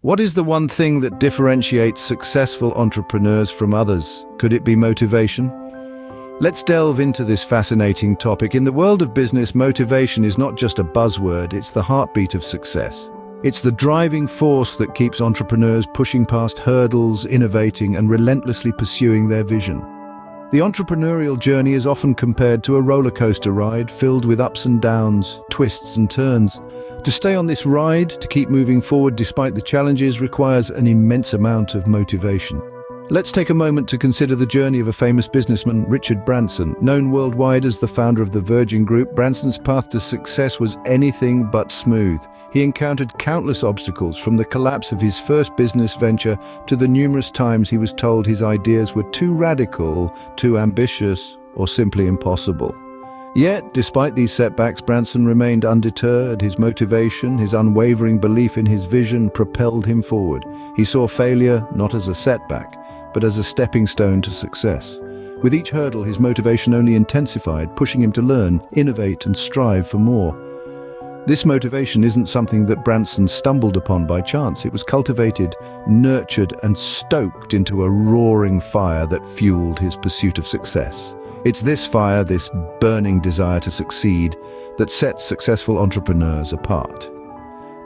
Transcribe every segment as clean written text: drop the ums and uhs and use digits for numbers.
What is the one thing that differentiates successful entrepreneurs from others? Could it be motivation? Let's delve into this fascinating topic. In the world of business, motivation is not just a buzzword, it's the heartbeat of success. It's the driving force that keeps entrepreneurs pushing past hurdles, innovating, and relentlessly pursuing their vision. The entrepreneurial journey is often compared to a roller coaster ride filled with ups and downs, twists and turns. To stay on this ride, to keep moving forward despite the challenges, requires an immense amount of motivation. Let's take a moment to consider the journey of a famous businessman, Richard Branson. Known worldwide as the founder of the Virgin Group, Branson's path to success was anything but smooth. He encountered countless obstacles, from the collapse of his first business venture to the numerous times he was told his ideas were too radical, too ambitious, or simply impossible. Yet, despite these setbacks, Branson remained undeterred. His motivation, his unwavering belief in his vision propelled him forward. He saw failure not as a setback, but as a stepping stone to success. With each hurdle, his motivation only intensified, pushing him to learn, innovate, and strive for more. This motivation isn't something that Branson stumbled upon by chance. It was cultivated, nurtured, and stoked into a roaring fire that fueled his pursuit of success. It's this fire, this burning desire to succeed, that sets successful entrepreneurs apart.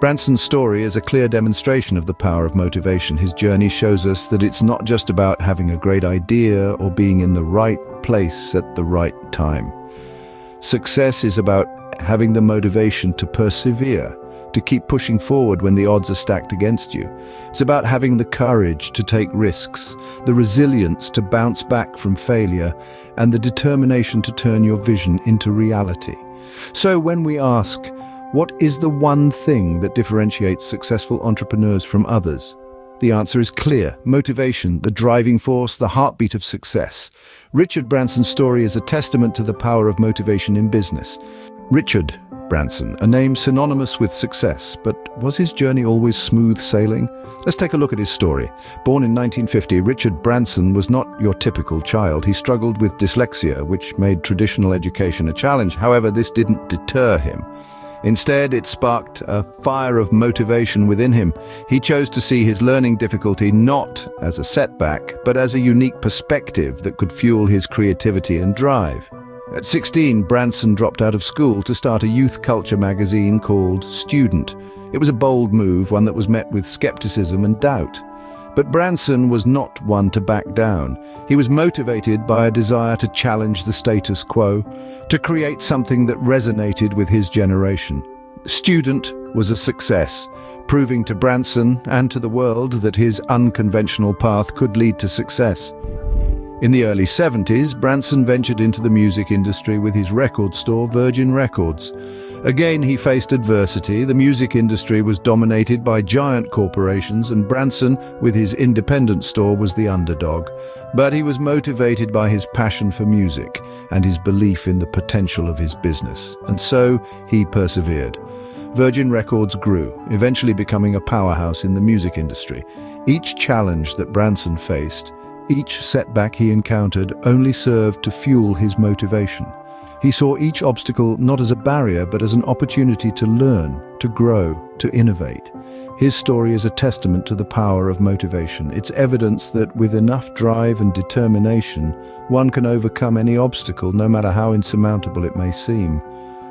Branson's story is a clear demonstration of the power of motivation. His journey shows us that it's not just about having a great idea or being in the right place at the right time. Success is about having the motivation to persevere, to keep pushing forward when the odds are stacked against you. It's about having the courage to take risks, the resilience to bounce back from failure, and the determination to turn your vision into reality. So when we ask, what is the one thing that differentiates successful entrepreneurs from others? The answer is clear: motivation, the driving force, the heartbeat of success. Richard Branson's story is a testament to the power of motivation in business. Richard Branson, a name synonymous with success, but was his journey always smooth sailing? Let's take a look at his story. Born in 1950, Richard Branson was not your typical child. He struggled with dyslexia, which made traditional education a challenge. However, this didn't deter him. Instead, it sparked a fire of motivation within him. He chose to see his learning difficulty not as a setback, but as a unique perspective that could fuel his creativity and drive. At 16, Branson dropped out of school to start a youth culture magazine called Student. It was a bold move, one that was met with skepticism and doubt. But Branson was not one to back down. He was motivated by a desire to challenge the status quo, to create something that resonated with his generation. Student was a success, proving to Branson and to the world that his unconventional path could lead to success. In the early 70s, Branson ventured into the music industry with his record store, Virgin Records. Again, he faced adversity. The music industry was dominated by giant corporations, and Branson, with his independent store, was the underdog. But he was motivated by his passion for music and his belief in the potential of his business. And so, he persevered. Virgin Records grew, eventually becoming a powerhouse in the music industry. Each challenge that Branson faced, each setback he encountered, only served to fuel his motivation. He saw each obstacle not as a barrier, but as an opportunity to learn, to grow, to innovate. His story is a testament to the power of motivation. It's evidence that with enough drive and determination, one can overcome any obstacle, no matter how insurmountable it may seem.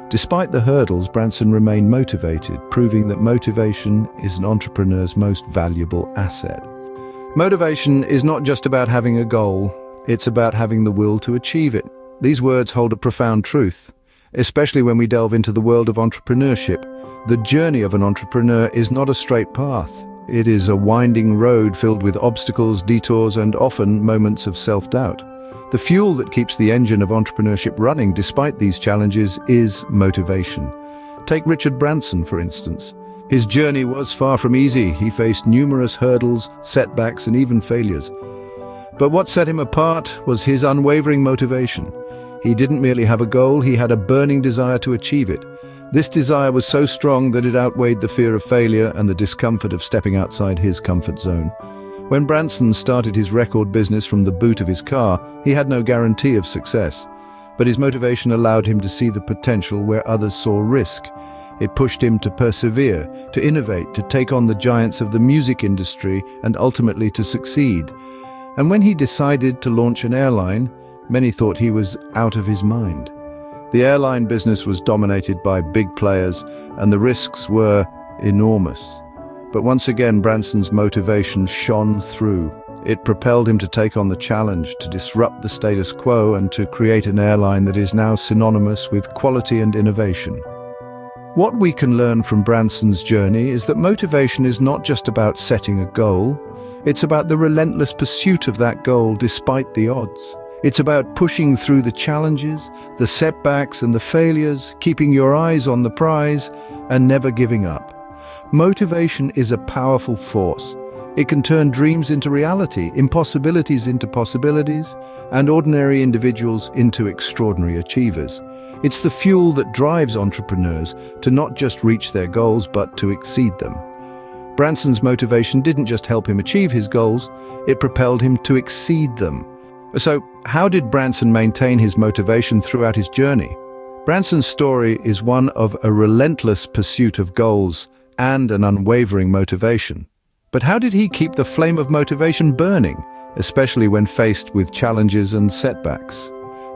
Despite the hurdles, Branson remained motivated, proving that motivation is an entrepreneur's most valuable asset. Motivation is not just about having a goal, it's about having the will to achieve it. These words hold a profound truth, especially when we delve into the world of entrepreneurship. The journey of an entrepreneur is not a straight path. It is a winding road filled with obstacles, detours, and often moments of self-doubt. The fuel that keeps the engine of entrepreneurship running despite these challenges is motivation. Take Richard Branson, for instance. His journey was far from easy. He faced numerous hurdles, setbacks, and even failures. But what set him apart was his unwavering motivation. He didn't merely have a goal, he had a burning desire to achieve it. This desire was so strong that it outweighed the fear of failure and the discomfort of stepping outside his comfort zone. When Branson started his record business from the boot of his car, he had no guarantee of success. But his motivation allowed him to see the potential where others saw risk. It pushed him to persevere, to innovate, to take on the giants of the music industry, and ultimately to succeed. And when he decided to launch an airline, many thought he was out of his mind. The airline business was dominated by big players, and the risks were enormous. But once again, Branson's motivation shone through. It propelled him to take on the challenge, to disrupt the status quo, and to create an airline that is now synonymous with quality and innovation. What we can learn from Branson's journey is that motivation is not just about setting a goal. It's about the relentless pursuit of that goal despite the odds. It's about pushing through the challenges, the setbacks and the failures, keeping your eyes on the prize and never giving up. Motivation is a powerful force. It can turn dreams into reality, impossibilities into possibilities, and ordinary individuals into extraordinary achievers. It's the fuel that drives entrepreneurs to not just reach their goals, but to exceed them. Branson's motivation didn't just help him achieve his goals, it propelled him to exceed them. So, how did Branson maintain his motivation throughout his journey? Branson's story is one of a relentless pursuit of goals and an unwavering motivation. But how did he keep the flame of motivation burning, especially when faced with challenges and setbacks?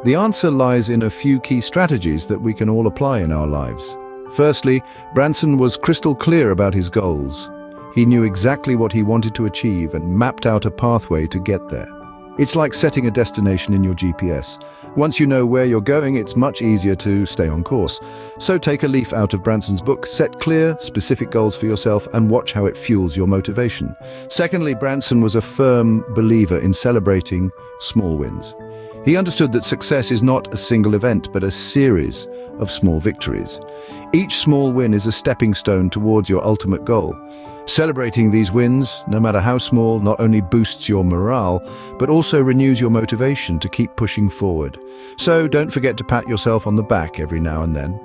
The answer lies in a few key strategies that we can all apply in our lives. Firstly, Branson was crystal clear about his goals. He knew exactly what he wanted to achieve and mapped out a pathway to get there. It's like setting a destination in your GPS. Once you know where you're going, it's much easier to stay on course. So take a leaf out of Branson's book, set clear, specific goals for yourself, and watch how it fuels your motivation. Secondly, Branson was a firm believer in celebrating small wins. He understood that success is not a single event, but a series of small victories. Each small win is a stepping stone towards your ultimate goal. Celebrating these wins, no matter how small, not only boosts your morale, but also renews your motivation to keep pushing forward. So don't forget to pat yourself on the back every now and then.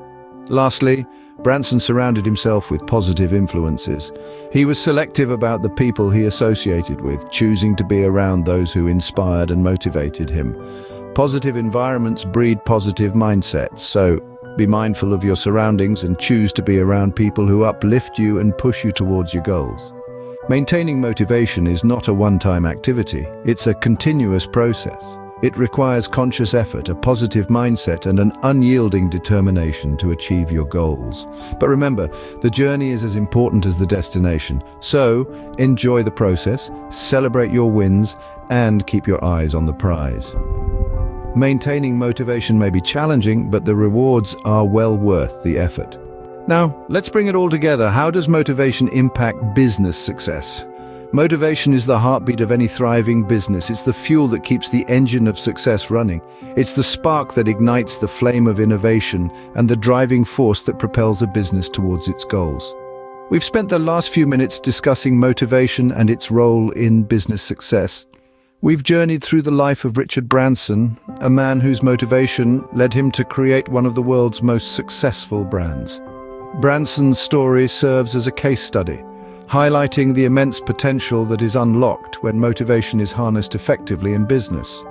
Lastly, Branson surrounded himself with positive influences. He was selective about the people he associated with, choosing to be around those who inspired and motivated him. Positive environments breed positive mindsets, so be mindful of your surroundings and choose to be around people who uplift you and push you towards your goals. Maintaining motivation is not a one-time activity, it's a continuous process. It requires conscious effort, a positive mindset, and an unyielding determination to achieve your goals. But remember, the journey is as important as the destination. So, enjoy the process, celebrate your wins, and keep your eyes on the prize. Maintaining motivation may be challenging, but the rewards are well worth the effort. Now, let's bring it all together. How does motivation impact business success? Motivation is the heartbeat of any thriving business. It's the fuel that keeps the engine of success running. It's the spark that ignites the flame of innovation and the driving force that propels a business towards its goals. We've spent the last few minutes discussing motivation and its role in business success. We've journeyed through the life of Richard Branson, a man whose motivation led him to create one of the world's most successful brands. Branson's story serves as a case study, highlighting the immense potential that is unlocked when motivation is harnessed effectively in business.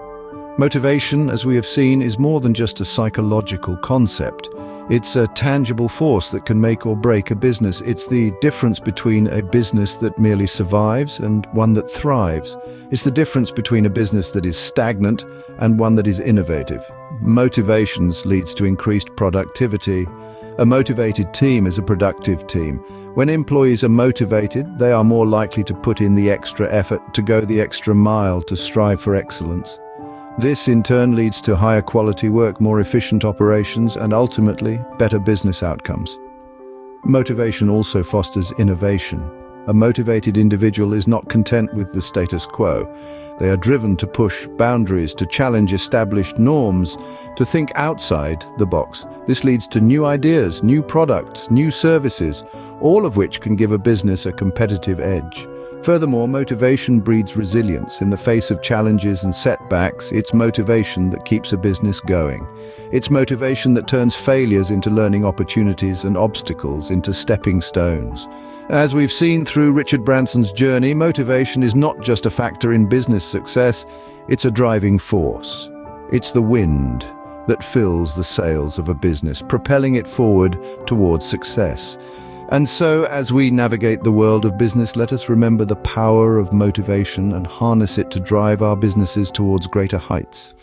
Motivation, as we have seen, is more than just a psychological concept. It's a tangible force that can make or break a business. It's the difference between a business that merely survives and one that thrives. It's the difference between a business that is stagnant and one that is innovative. Motivations leads to increased productivity. A motivated team is a productive team. When employees are motivated, they are more likely to put in the extra effort, to go the extra mile, to strive for excellence. This in turn leads to higher quality work, more efficient operations, and ultimately, better business outcomes. Motivation also fosters innovation. A motivated individual is not content with the status quo. They are driven to push boundaries, to challenge established norms, to think outside the box. This leads to new ideas, new products, new services, all of which can give a business a competitive edge. Furthermore, motivation breeds resilience. In the face of challenges and setbacks, it's motivation that keeps a business going. It's motivation that turns failures into learning opportunities and obstacles into stepping stones. As we've seen through Richard Branson's journey, motivation is not just a factor in business success, it's a driving force. It's the wind that fills the sails of a business, propelling it forward towards success. And so, as we navigate the world of business, let us remember the power of motivation and harness it to drive our businesses towards greater heights.